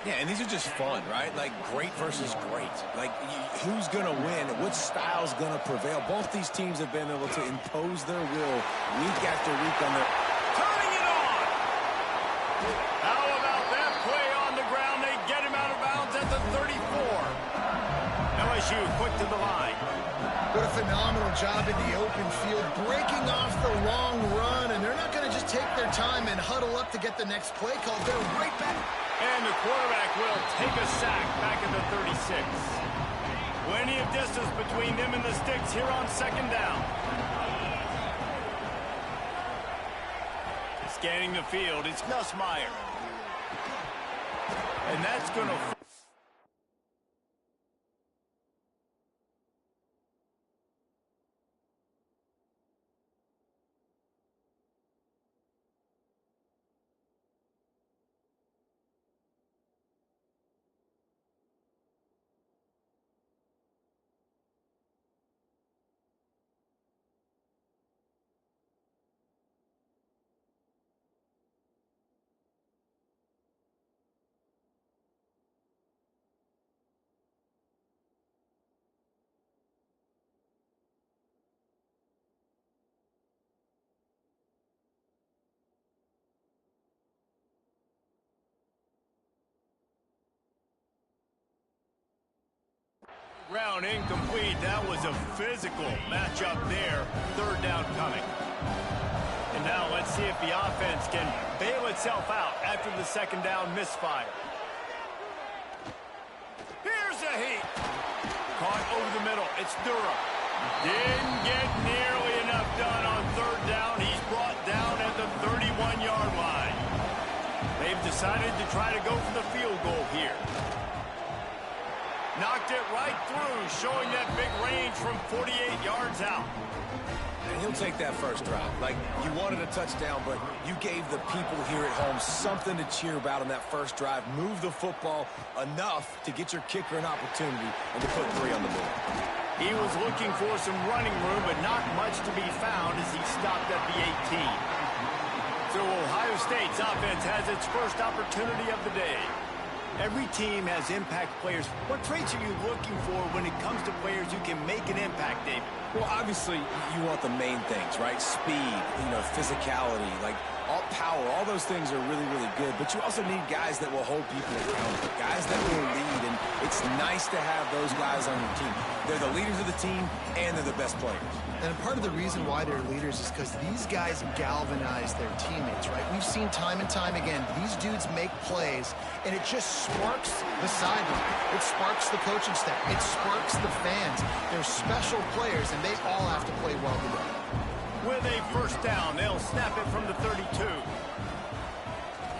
Yeah, and these are just fun, right? Like, great versus great. Like, who's going to win? What style's going to prevail? Both these teams have been able to impose their will week after week on their... Turning it on! How about that play on the ground? They get him out of bounds at the 34. LSU quick to the line. What a phenomenal job in the open field, breaking off the wrong run, and they're not going to just take their time and huddle up to get the next play call. They're right back. And the quarterback will take a sack back at the 36. Plenty of distance between them and the sticks here on second down. Scanning the field, it's Nussmeier. And that's going to... Round incomplete. That was a physical matchup there. Third down coming. And now let's see if the offense can bail itself out after the second down misfire. Here's a heat. Caught over the middle. It's Durham. Didn't get nearly enough done on third down. He's brought down at the 31-yard line. They've decided to try to go for the field goal here. Knocked it right through, showing that big range from 48 yards out. And he'll take that first drive. Like, you wanted a touchdown, but you gave the people here at home something to cheer about on that first drive. Move the football enough to get your kicker an opportunity and to put 3 on the board. He was looking for some running room, but not much to be found as he stopped at the 18. So Ohio State's offense has its first opportunity of the day. Every team has impact players. What traits are you looking for when it comes to players who can make an impact, David? Well, obviously, you want the main things, right? Speed, physicality, like all power. All those things are really, really good. But you also need guys that will hold people accountable, guys that will lead. And it's nice to have those guys on your team. They're the leaders of the team, and they're the best players. And part of the reason why they're leaders is because these guys galvanize their teammates, right? We've seen time and time again, these dudes make plays, and it just sparks the sideline. It sparks the coaching staff. It sparks the fans. They're special players, and they all have to play well together. With a first down, they'll snap it from the 32.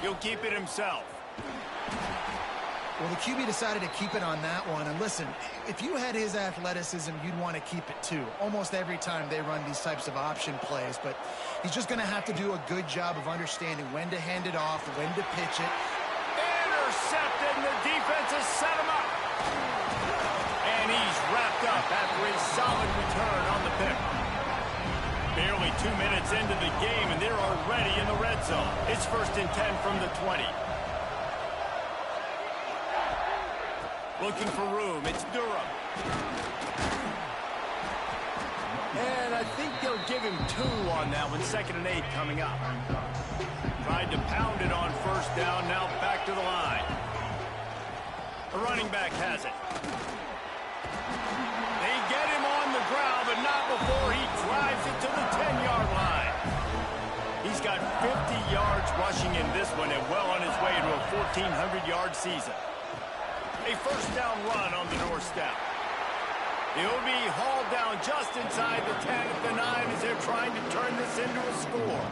He'll keep it himself. Well, the QB decided to keep it on that one. And listen, if you had his athleticism, you'd want to keep it too. Almost every time they run these types of option plays. But he's just going to have to do a good job of understanding when to hand it off, when to pitch it. Intercepted, and the defense has set him up. And he's wrapped up after a solid return on the pick. Barely 2 minutes into the game, and they're already in the red zone. It's 1st and 10 from the 20. Looking for room. It's Durham. And I think they'll give him 2 on that one. 2nd and 8 coming up. Tried to pound it on first down. Now back to the line. The running back has it. They get him on the ground, but not before he drives it to the 10-yard line. He's got 50 yards rushing in this one and well on his way to a 1,400-yard season. A first down run on the doorstep. He'll be hauled down just inside the 10 at the 9 as they're trying to turn this into a score.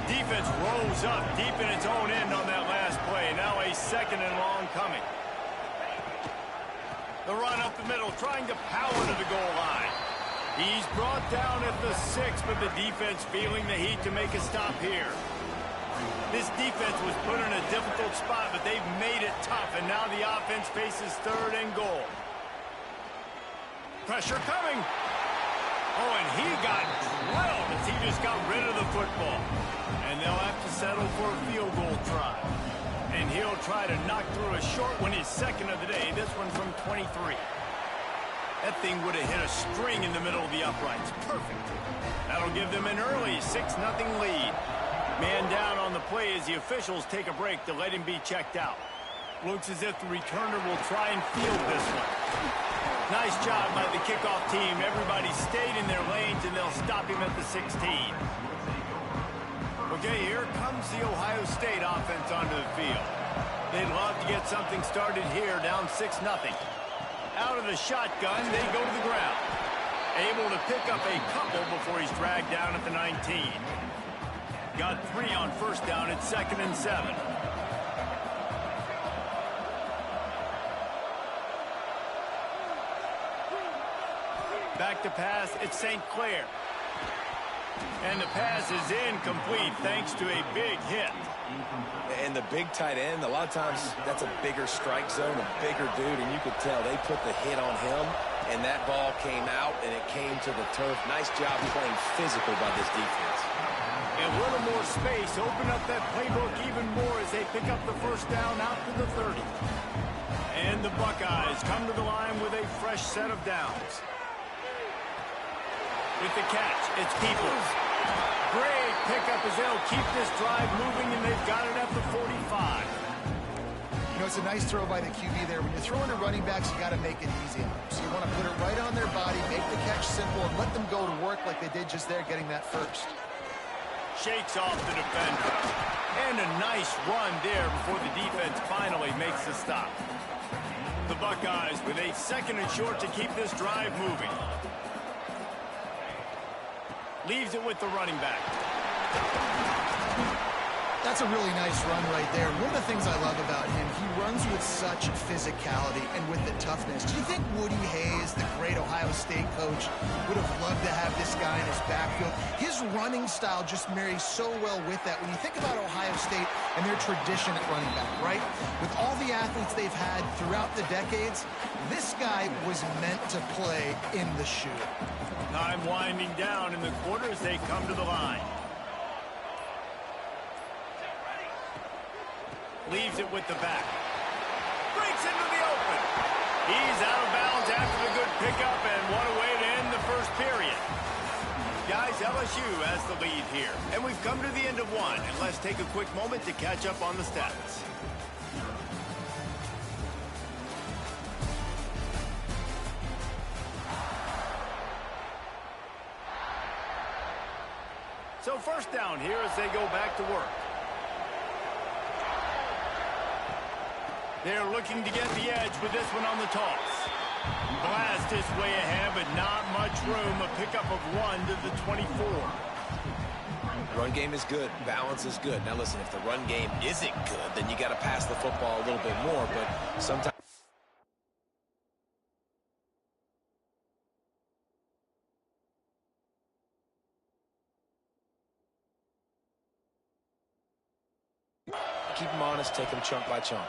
Defense rose up deep in its own end on that last play. Now a 2nd and long coming. The run up the middle, trying to power to the goal line. He's brought down at the 6, but the defense feeling the heat to make a stop here. This defense was put in a difficult spot, but they've made it tough, and now the offense faces 3rd and goal. Pressure coming. Oh, and he got drilled as he just got rid of the football. And they'll have to settle for a field goal try. And he'll try to knock through a short one, his second of the day. This one from 23. That thing would have hit a string in the middle of the uprights. Perfect. That'll give them an early 6-0 lead. Man down on the play as the officials take a break to let him be checked out. Looks as if the returner will try and field this one. Nice job by the kickoff team. Everybody stayed in their lanes, and they'll stop him at the 16. Okay, here comes the Ohio State offense onto the field. They'd love to get something started here, down 6-0. Out of the shotgun, they go to the ground. Able to pick up a couple before he's dragged down at the 19. Got 3 on first down at 2nd and 7. Back to pass, it's St. Clair. And the pass is incomplete thanks to a big hit. And the big tight end, a lot of times that's a bigger strike zone, a bigger dude, and you could tell they put the hit on him, and that ball came out, and it came to the turf. Nice job playing physical by this defense. And a little more space, open up that playbook even more as they pick up the first down out to the 30. And the Buckeyes come to the line with a fresh set of downs. With the catch, it's Peoples. Great pickup as they'll keep this drive moving, and they've got it at the 45. You know, it's a nice throw by the QB there. When you're throwing to running backs, you got to make it easy on them. So you want to put it right on their body, make the catch simple, and let them go to work like they did just there, getting that first. Shakes off the defender. And a nice run there before the defense finally makes the stop. The Buckeyes with a 2nd and short to keep this drive moving. Leaves it with the running back. That's a really nice run right there. One of the things I love about him, he runs with such physicality and with the toughness. Do you think Woody Hayes, the great Ohio State coach, would have loved to have this guy in his backfield? His running style just marries so well with that. When you think about Ohio State and their tradition at running back, right? With all the athletes they've had throughout the decades, this guy was meant to play in the shoe. Time winding down in the quarter as they come to the line. Leaves it with the back. Breaks into the open. He's out of bounds after the good pickup, and what a way to end the first period. Guys, LSU has the lead here, and we've come to the end of one, and let's take a quick moment to catch up on the stats. So first down here as they go back to work. They're looking to get the edge with this one on the toss. Blast his way ahead, but not much room. A pickup of 1 to the 24. Run game is good. Balance is good. Now listen, if the run game isn't good, then you got to pass the football a little bit more, but sometimes keep them honest, take them chunk by chunk.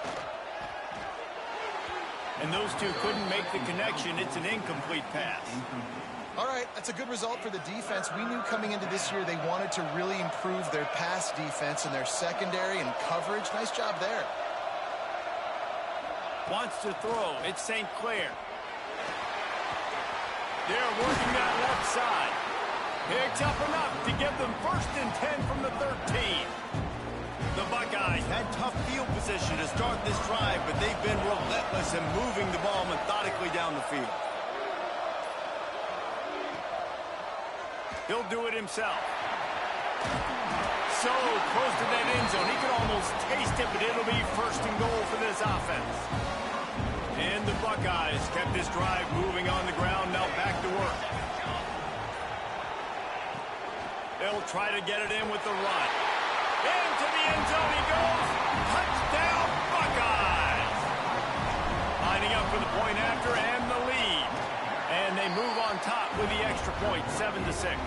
And those two couldn't make the connection. It's an incomplete pass. All right, that's a good result for the defense. We knew coming into this year they wanted to really improve their pass defense and their secondary and coverage. Nice job there. Wants to throw. It's St. Clair. They're working that left side. Picks up enough to give them 1st and 10 from the 13. The Buckeyes had tough field position to start this drive, but they've been relentless in moving the ball methodically down the field. He'll do it himself. So close to that end zone. He could almost taste it, but it'll be 1st and goal for this offense. And the Buckeyes kept this drive moving on the ground. Now back to work. They'll try to get it in with the run. Into the end zone he goes. Touchdown, Buckeyes. Lining up for the point after and the lead. And they move on top with the extra point, 7-6.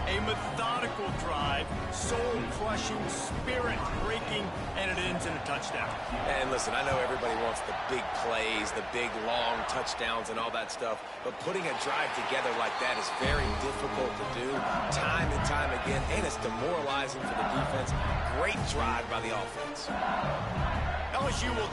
A methodical drive, soul-crushing, spirit-breaking, and it ends in a touchdown. And listen, I know everybody wants the big plays, the big, long touchdowns and all that stuff, but putting a drive together like that is very difficult to do time and time again, and it's demoralizing for the defense. Great drive by the offense. LSU will...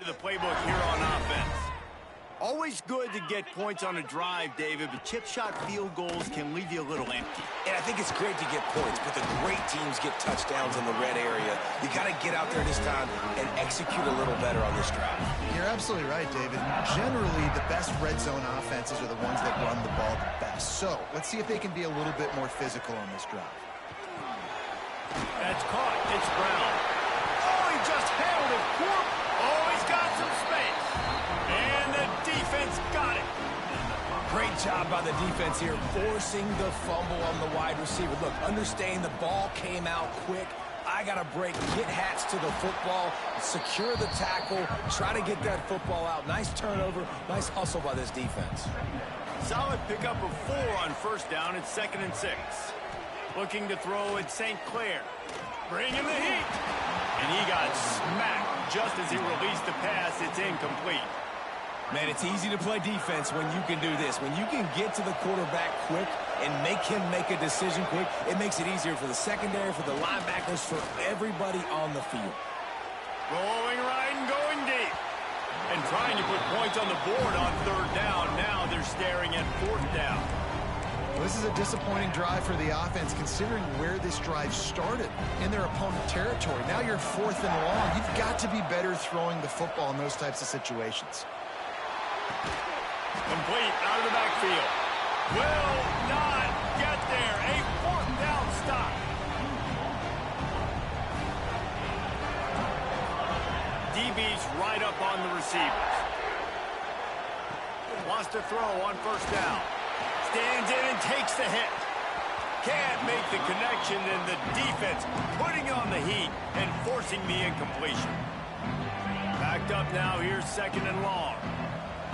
the playbook here on offense. Always good to get points on a drive, David, but chip shot field goals can leave you a little empty. And I think it's great to get points, but the great teams get touchdowns in the red area. You got to get out there this time and execute a little better on this drive. You're absolutely right, David. Generally, the best red zone offenses are the ones that run the ball the best. So let's see if they can be a little bit more physical on this drive. That's caught. It's Brown. Oh, he just handled it. Oh, he's got some space. And the defense got it. Great job by the defense here, forcing the fumble on the wide receiver. Look, understand the ball came out quick. I got to break, get hats to the football, secure the tackle, try to get that football out. Nice turnover, nice hustle by this defense. Solid pickup of 4 on first down. It's 2nd and 6. Looking to throw at St. Clair. Bringing the heat. And he got smacked just as he released the pass. It's incomplete. Man, it's easy to play defense when you can do this. When you can get to the quarterback quick and make him make a decision quick, it makes it easier for the secondary, for the linebackers, for everybody on the field. Rolling right and going deep. And trying to put points on the board on 3rd down. Now they're staring at 4th down. Well, this is a disappointing drive for the offense, considering where this drive started in their opponent territory. Now you're 4th and long. You've got to be better throwing the football in those types of situations. Complete out of the backfield. Will not get there. A 4th down stop. DB's right up on the receivers. Wants to throw on 1st down. Stands in and takes the hit. Can't make the connection, and the defense putting on the heat and forcing the incompletion. Backed up now. Here's 2nd and long.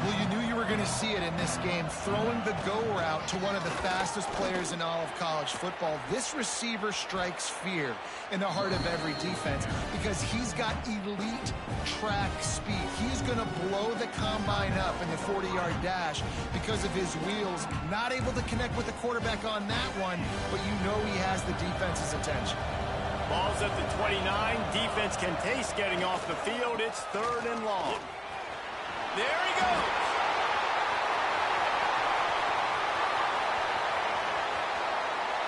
Well, you knew you were going to see it in this game, throwing the go route to one of the fastest players in all of college football. This receiver strikes fear in the heart of every defense because he's got elite track speed. He's going to blow the combine up in the 40-yard dash because of his wheels. Not able to connect with the quarterback on that one, but you know he has the defense's attention. Ball's at the 29. Defense can taste getting off the field. It's 3rd and long. There he goes.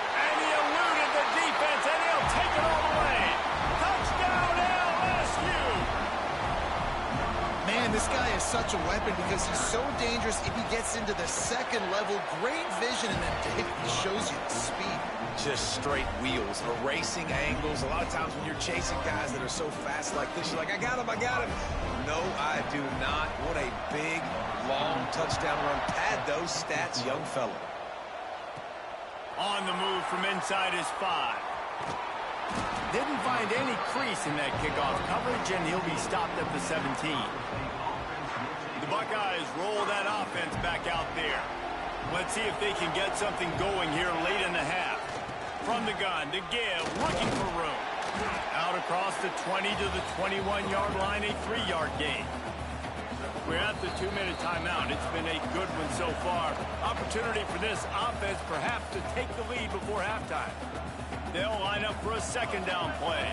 And he eluded the defense, and he'll take it all the way. Touchdown, LSU. Man, this guy is such a weapon because he's so dangerous if he gets into the second level. Great vision, and then David, he shows you the speed. Just straight wheels, erasing angles. A lot of times when you're chasing guys that are so fast like this, you're like, I got him, I got him. No, I do not. What a big, long touchdown run. Pad those stats, young fella. On the move from inside his 5. Didn't find any crease in that kickoff coverage, and he'll be stopped at the 17. The Buckeyes roll that offense back out there. Let's see if they can get something going here late in the half. From the gun to give, looking for room. Out across the 20 to the 21-yard line, a 3-yard gain. We're at the 2-minute timeout. It's been a good one so far. Opportunity for this offense perhaps to take the lead before halftime. They'll line up for a second down play.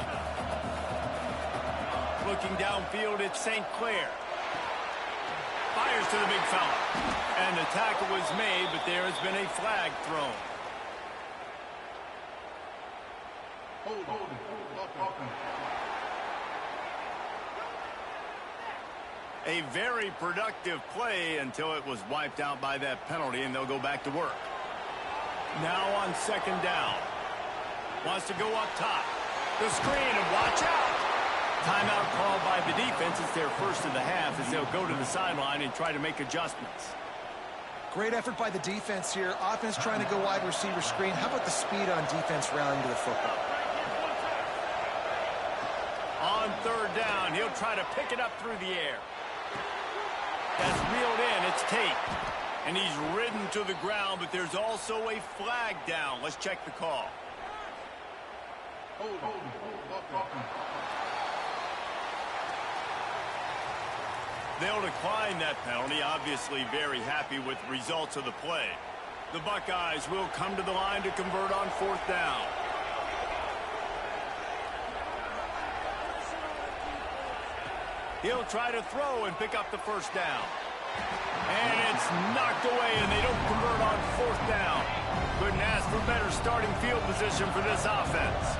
Looking downfield, it's St. Clair. Fires to the big fella. And the tackle was made, but there has been a flag thrown. A very productive play until it was wiped out by that penalty, and they'll go back to work. Now on second down. Wants to go up top. The screen, and watch out. Timeout called by the defense. It's their first of the half as they'll go to the sideline and try to make adjustments. Great effort by the defense here. Offense trying to go wide receiver screen. How about the speed on defense rallying to the football? On third down, he'll try to pick it up through the air. That's reeled in. It's Tate. And he's ridden to the ground, but there's also a flag down. Let's check the call. They'll decline that penalty, obviously very happy with the results of the play. The Buckeyes will come to the line to convert on fourth down. He'll try to throw and pick up the first down. And it's knocked away, and they don't convert on fourth down. Couldn't ask for better starting field position for this offense.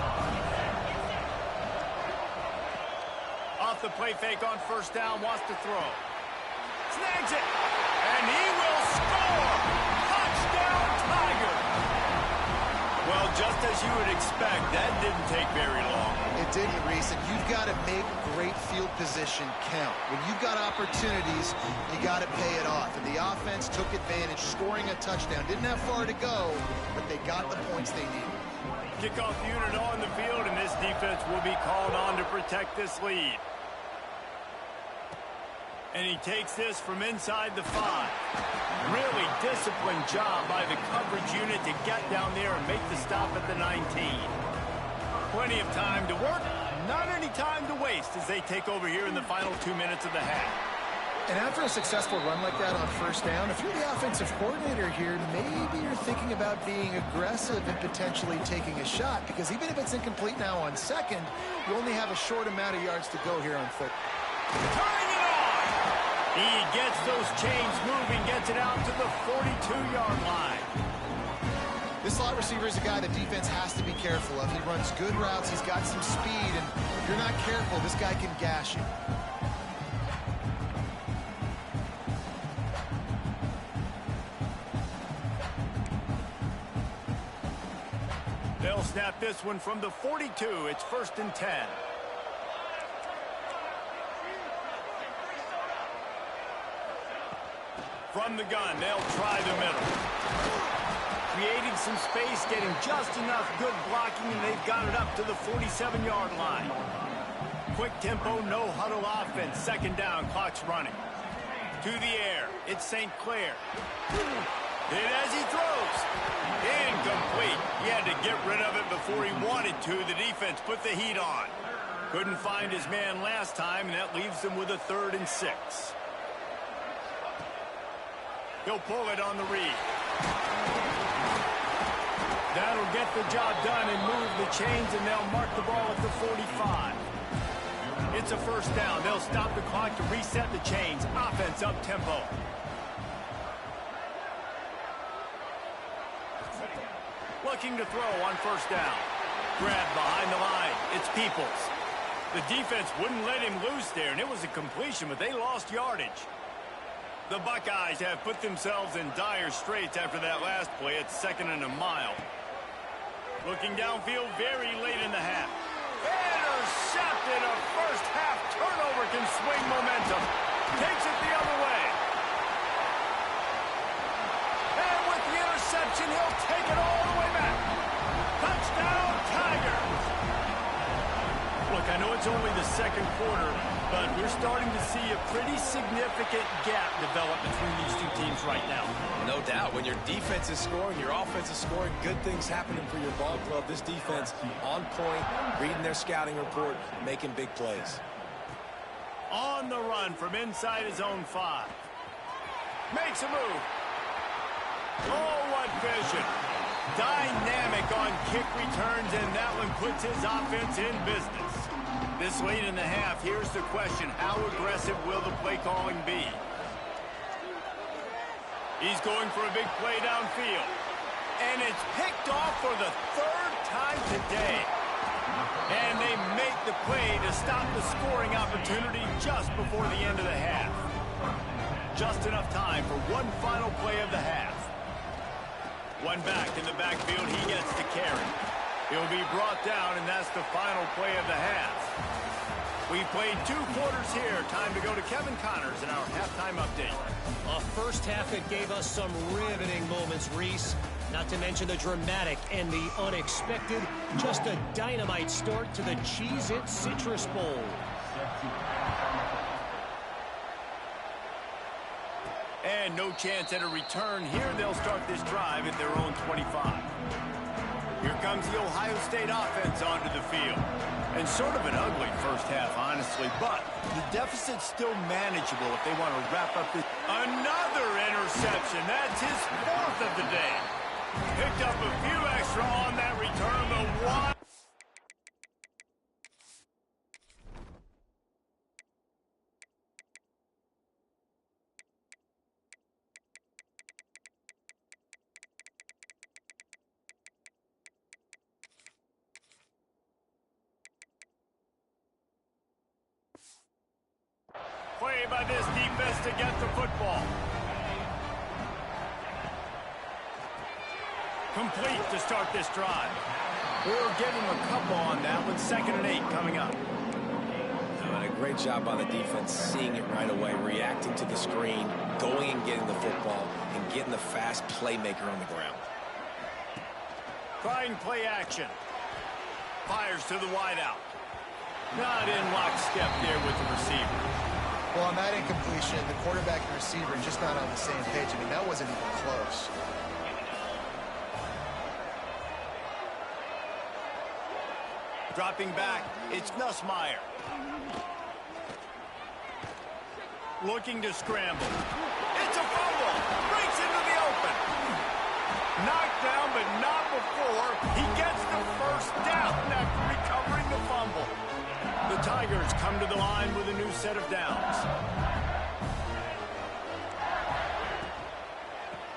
Off the play fake on first down, wants to throw. Snags it, and he will score! Touchdown, Tiger! Well, just as you would expect, that didn't take very long. It didn't, Reese, and you've got to make great field position count. When you've got opportunities, you got to pay it off. And the offense took advantage, scoring a touchdown. Didn't have far to go, but they got the points they needed. Kickoff unit on the field, and this defense will be called on to protect this lead. And he takes this from inside the 5. Really disciplined job by the coverage unit to get down there and make the stop at the 19. Plenty of time to work, not any time to waste as they take over here in the final 2 minutes of the half. And after a successful run like that on first down, if you're the offensive coordinator here, maybe you're thinking about being aggressive and potentially taking a shot, because even if it's incomplete now on second, you only have a short amount of yards to go here on third. Turning it on! He gets those chains moving, gets it out to the 42-yard line. This slot receiver is a guy the defense has to be careful of. He runs good routes, he's got some speed, and if you're not careful, this guy can gash you. They'll snap this one from the 42. It's 1st and 10. From the gun, they'll try the middle. Creating some space, getting just enough good blocking, and they've got it up to the 47-yard line. Quick tempo, no huddle offense. Second down, clock's running. To the air, it's St. Clair. And as he throws, incomplete. He had to get rid of it before he wanted to. The defense put the heat on. Couldn't find his man last time, and that leaves them with a 3rd and 6. He'll pull it on the read. That'll get the job done and move the chains, and they'll mark the ball at the 45. It's a first down. They'll stop the clock to reset the chains. Offense up tempo. Looking to throw on first down. Grab behind the line. It's Peoples. The defense wouldn't let him loose there, and it was a completion, but they lost yardage. The Buckeyes have put themselves in dire straits after that last play. It's 2nd and a mile. Looking downfield very late in the half. Intercepted. A first half turnover can swing momentum. Takes it the other way. And with the interception, he'll take it all the way back. Touchdown, Tigers. Look, I know it's only the second quarter, but we're starting to see a pretty significant gap develop between these two teams right now. No doubt. When your defense is scoring, your offense is scoring, good things happening for your ball club. This defense on point, reading their scouting report, making big plays. On the run from inside his own 5. Makes a move. Oh, what vision. Dynamic on kick returns, and that one puts his offense in business. This late in the half, here's the question. How aggressive will the play calling be? He's going for a big play downfield. And it's picked off for the 3rd time today. And they make the play to stop the scoring opportunity just before the end of the half. Just enough time for one final play of the half. One back in the backfield, he gets the carry. He'll be brought down, and that's the final play of the half. We played 2 quarters here. Time to go to Kevin Connors in our halftime update. A first half that gave us some riveting moments, Reese. Not to mention the dramatic and the unexpected. Just a dynamite start to the Cheez-It Citrus Bowl. And no chance at a return here. They'll start this drive at their own 25. Here comes the Ohio State offense onto the field. And sort of an ugly first half, honestly, but the deficit's still manageable if they want to wrap up this. Another interception. That's his 4th of the day. Picked up a few extra on that return. The one. Play by this defense to get the football. Complete to start this drive. We'll give him a couple on that with 2nd and 8 coming up. And a great job by the defense, seeing it right away, reacting to the screen, going and getting the football, and getting the fast playmaker on the ground. Trying play action. Fires to the wideout. Not in lockstep there with the receiver. Well, on that incompletion, the quarterback and receiver are just not on the same page. I mean, that wasn't even close. Dropping back, it's Nussmeier. Looking to scramble. It's a fumble. Breaks into the open. Knocked down, but not before he gets the first down after recovering the fumble. The Tigers come to the line with a new set of downs.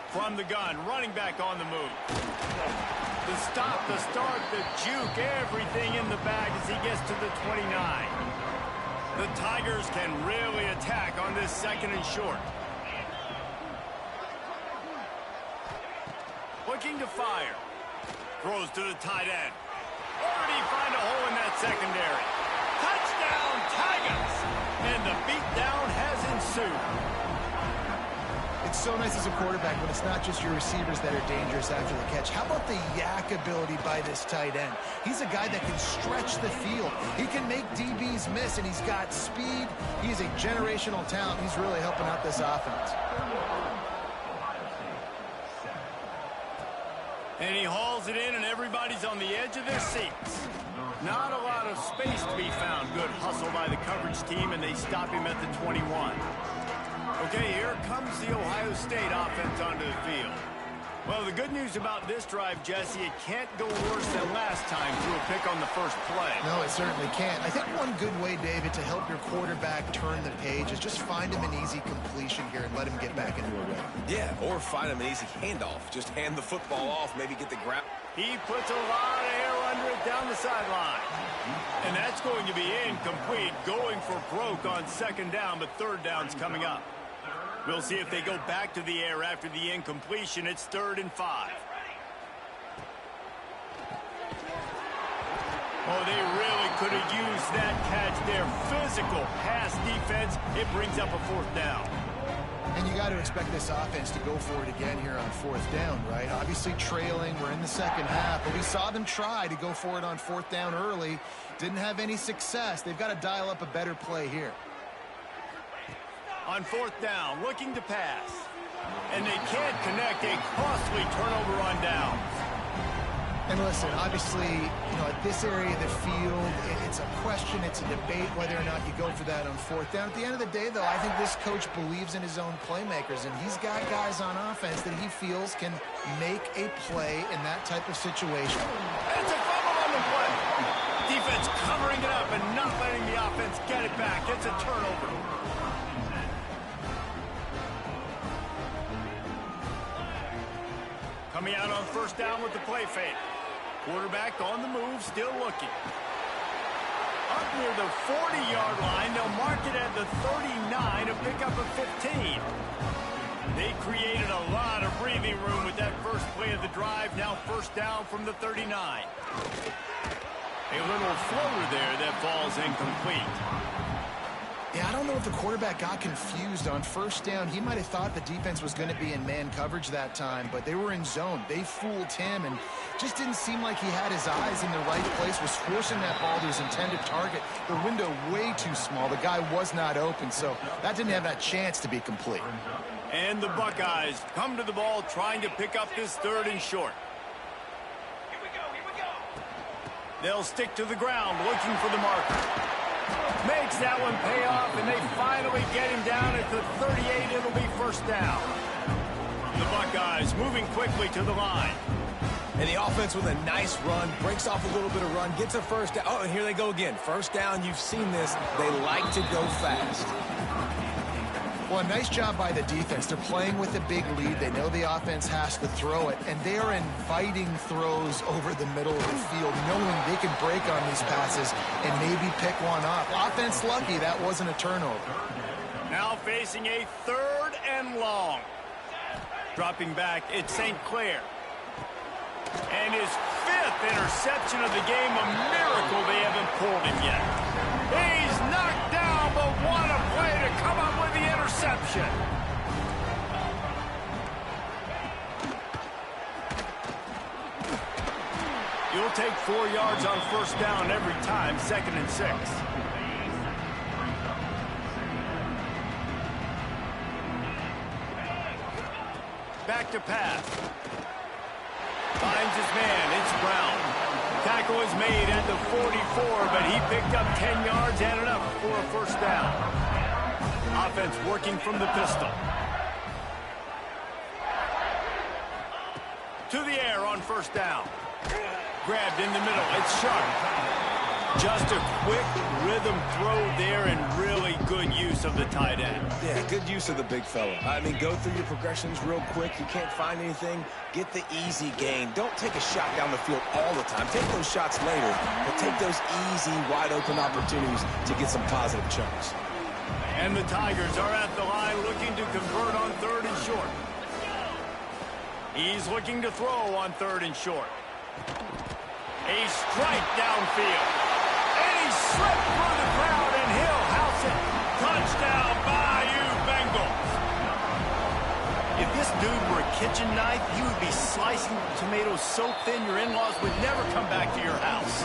From the gun, running back on the move. The stop, the start, the juke, everything in the bag as he gets to the 29. The Tigers can really attack on this 2nd and short. Looking to fire. Throws to the tight end. Already find a hole in that secondary. Touchdown, Tigers! And the beatdown has ensued. It's so nice as a quarterback when it's not just your receivers that are dangerous after the catch. How about the yak ability by this tight end? He's a guy that can stretch the field. He can make DBs miss, and he's got speed. He's a generational talent. He's really helping out this offense. And he hauls it in, and everybody's on the edge of their seats. Not a lot of space to be found. Good hustle by the coverage team, and they stop him at the 21. Okay, here comes the Ohio State offense onto the field. Well, the good news about this drive, Jesse, it can't go worse than last time through a pick on the first play. No, it certainly can't. I think one good way, David, to help your quarterback turn the page is just find him an easy completion here and let him get back into a rhythm. Yeah, or find him an easy handoff. Just hand the football off, maybe get the grab. He puts a lot of air under it down the sideline. And that's going to be incomplete, going for broke on second down, but third down's coming up. We'll see if they go back to the air after the incompletion. It's 3rd and 5. Oh, they really could have used that catch there. Physical pass defense. It brings up a 4th down. And you got to expect this offense to go for it again here on 4th down, right? Obviously trailing. We're in the second half, but we saw them try to go for it on 4th down early. Didn't have any success. They've got to dial up a better play here. On 4th down, looking to pass. And they can't connect. A costly turnover on downs. And listen, obviously, at this area of the field, it's a question, it's a debate whether or not you go for that on 4th down. At the end of the day, though, I think this coach believes in his own playmakers, and he's got guys on offense that he feels can make a play in that type of situation. It's a fumble on the play. Defense covering it up and not letting the offense get it back. It's a turnover. Coming out on 1st down with the play fake. Quarterback on the move, still looking. Up near the 40-yard line, they'll mark it at the 39 to pick up a 15. They created a lot of breathing room with that first play of the drive. Now 1st down from the 39. A little floater there that falls incomplete. Yeah, I don't know if the quarterback got confused on 1st down. He might have thought the defense was going to be in man coverage that time, but they were in zone. They fooled him and just didn't seem like he had his eyes in the right place, was forcing that ball to his intended target. The window way too small. The guy was not open, so that didn't have that chance to be complete. And the Buckeyes come to the ball trying to pick up this 3rd and short. Here we go. They'll stick to the ground looking for the marker. Makes that one pay off, and they finally get him down at the 38. It'll be 1st down. The Buckeyes moving quickly to the line. And the offense with a nice run, breaks off a little bit of run, gets a 1st down. Oh, and here they go again. 1st down, you've seen this. They like to go fast. Well, a nice job by the defense. They're playing with a big lead. They know the offense has to throw it, and they are inviting throws over the middle of the field, knowing they can break on these passes and maybe pick one off. Offense lucky that wasn't a turnover. Now facing a 3rd and long. Dropping back, it's St. Clair. And his 5th interception of the game, a miracle they haven't pulled him yet. He's knocked down, but what a play to come up with the interception. You'll take 4 yards on 1st down every time, 2nd and 6. Back to pass. Finds his man. It's Brown. Tackle is made at the 44, but he picked up 10 yards and enough for a 1st down. Offense working from the pistol. To the air on 1st down. Grabbed in the middle. It's Sharp. Just a quick rhythm throw there and really good use of the tight end. Yeah, good use of the big fella. I mean, go through your progressions real quick. You can't find anything. Get the easy gain. Don't take a shot down the field all the time. Take those shots later, but take those easy, wide-open opportunities to get some positive chunks. And the Tigers are at the line looking to convert on 3rd and short. He's looking to throw on 3rd and short. A strike downfield. And he slipped through the crowd, and he'll house it. Touchdown, Bayou Bengals. If this dude were a kitchen knife, he would be slicing tomatoes so thin your in-laws would never come back to your house.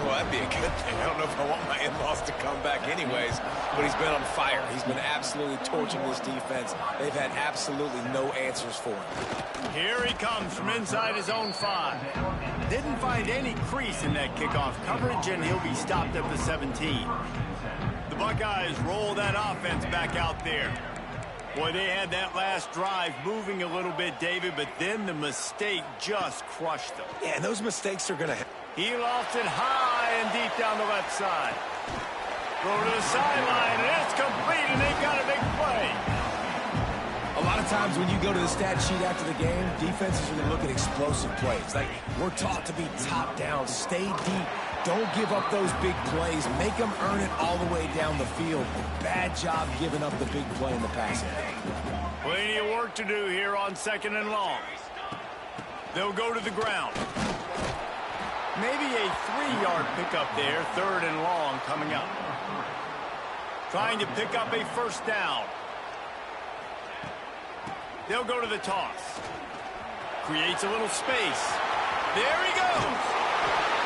Well, that'd be a good thing. I don't know if I want my in-laws to come back anyways, but he's been on fire. He's been absolutely torching this defense. They've had absolutely no answers for him. Here he comes from inside his own 5. Didn't find any crease in that kickoff coverage, and he'll be stopped at the 17. The Buckeyes roll that offense back out there. Boy, they had that last drive moving a little bit, David, but then the mistake just crushed them. Yeah, and those mistakes are going to happen. He lost it high and deep down the left side. Throw to the sideline, and it's complete, and they got a big play. A lot of times when you go to the stat sheet after the game, defenses are going to look at explosive plays. Like, we're taught to be top down, stay deep. Don't give up those big plays. Make them earn it all the way down the field. Bad job giving up the big play in the passing game. Plenty of work to do here on 2nd and long. They'll go to the ground. Maybe a 3-yard pickup there, 3rd and long coming up. Trying to pick up a first down. They'll go to the toss. Creates a little space. There he goes.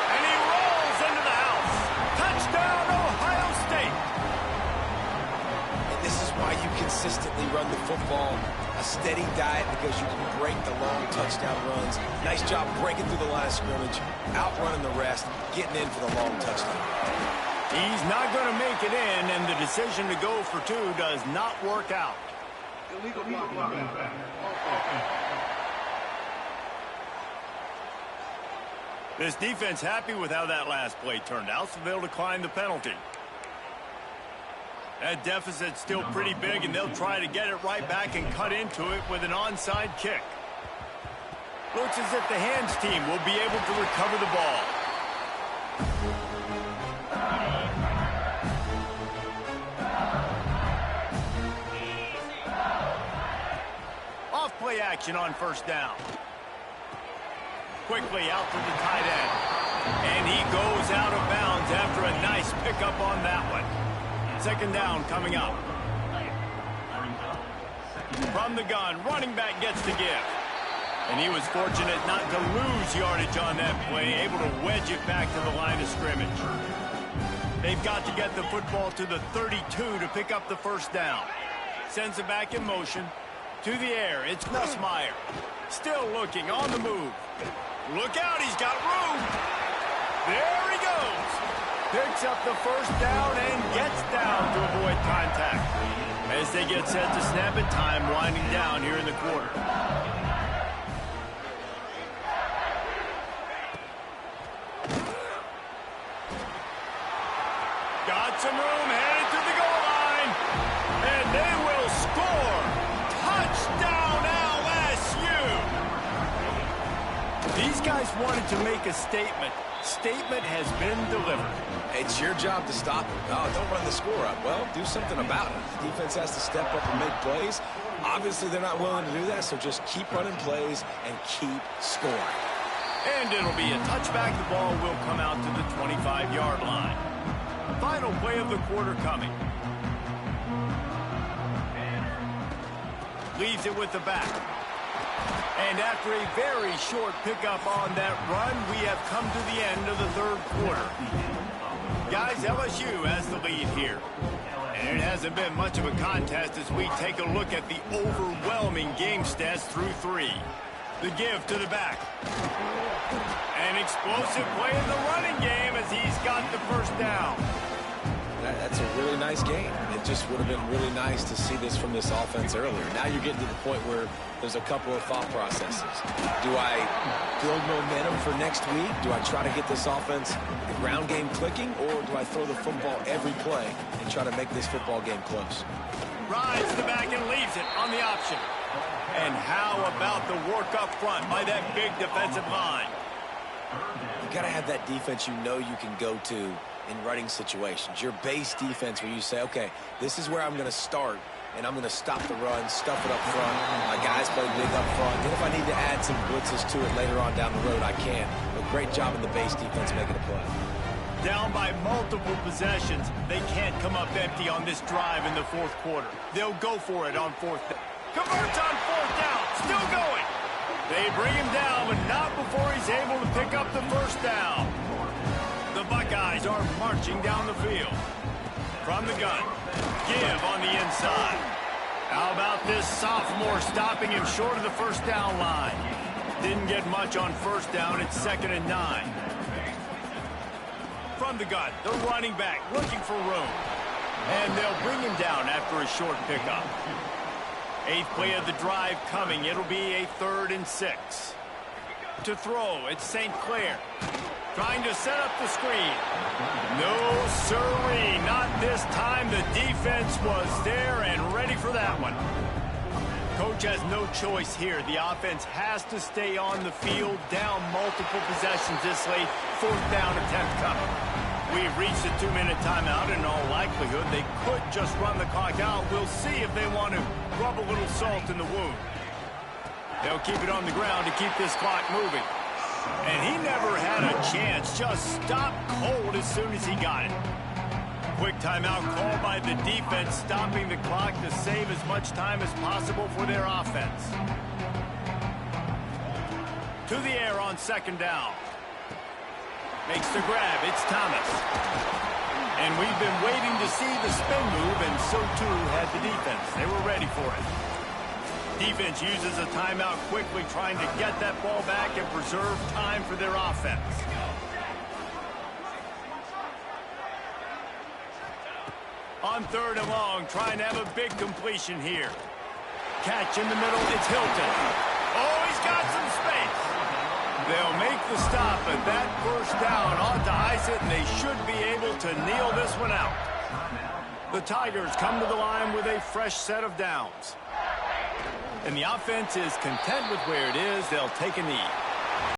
And he rolls into the house. Touchdown, Ohio State. And this is why you consistently run the football. A steady diet because you can break the long touchdown runs. Nice job breaking through the line of scrimmage, outrunning the rest, getting in for the long touchdown. He's not going to make it in, and the decision to go for 2 does not work out. This defense happy with how that last play turned out, so they'll decline the penalty. That deficit's still pretty big, and they'll try to get it right back and cut into it with an onside kick. Looks as if the hands team will be able to recover the ball. Off-play action on first down. Quickly out to the tight end. And he goes out of bounds after a nice pickup on that one. 2nd down coming up. From the gun, running back gets the give. And he was fortunate not to lose yardage on that play, able to wedge it back to the line of scrimmage. They've got to get the football to the 32 to pick up the first down. Sends it back in motion. To the air, it's Nussmeier. Still looking, on the move. Look out, he's got room. There he goes. Picks up the first down and gets down to avoid contact. As they get set to snap it, time winding down here in the quarter. Got some room, headed to the goal line. And they will score. Touchdown, LSU. These guys wanted to make a statement. Statement has been delivered. It's your job to stop it. Oh, don't run the score up. Well, do something about it. The defense has to step up and make plays. Obviously, they're not willing to do that, so just keep running plays and keep scoring. And it'll be a touchback. The ball will come out to the 25-yard line. Final play of the quarter coming. Leaves it with the back. And after a very short pickup on that run, we have come to the end of the 3rd quarter. Guys, LSU has the lead here. And it hasn't been much of a contest as we take a look at the overwhelming game stats through 3. The give to the back. An explosive play in the running game as he's got the first down. That's a really nice game. It just would have been really nice to see this from this offense earlier. Now you're getting to the point where there's a couple of thought processes. Do I build momentum for next week? Do I try to get this offense, the ground game clicking, or do I throw the football every play and try to make this football game close? Rides the back and leaves it on the option. And how about the work up front by that big defensive line? You got to have that defense you know you can go to in running situations. Your base defense where you say, okay, this is where I'm going to start, and I'm going to stop the run, stuff it up front. My guys play big up front. And if I need to add some blitzes to it later on down the road, I can. But great job in the base defense making a play. Down by multiple possessions, they can't come up empty on this drive in the 4th quarter. They'll go for it on 4th down. Converts on 4th down, still going. They bring him down, but not before he's able to pick up the first down. The Buckeyes are marching down the field. From the gun, give on the inside. How about this sophomore stopping him short of the first down line? Didn't get much on first down. It's 2nd and 9. From the gun, the running back looking for room. And they'll bring him down after a short pickup. Eighth play of the drive coming. It'll be a 3rd and 6. To throw, it's St. Clair. Trying to set up the screen. No, sirree. Not this time. The defense was there and ready for that one. Coach has no choice here. The offense has to stay on the field, down multiple possessions this late. 4th down attempt coming. We've reached a 2-minute timeout. In all likelihood, they could just run the clock out. We'll see if they want to rub a little salt in the wound. They'll keep it on the ground to keep this clock moving. And he never had a chance. Just stopped cold as soon as he got it. Quick timeout called by the defense, stopping the clock to save as much time as possible for their offense. To the air on 2nd down. Makes the grab. It's Thomas. And we've been waiting to see the spin move, and so too had the defense. They were ready for it. Defense uses a timeout quickly, trying to get that ball back and preserve time for their offense. On 3rd and long, trying to have a big completion here. Catch in the middle, it's Hilton. Oh, he's got some space. They'll make the stop, but that 1st down ought to ice it, and they should be able to kneel this one out. The Tigers come to the line with a fresh set of downs. And the offense is content with where it is. They'll take a knee.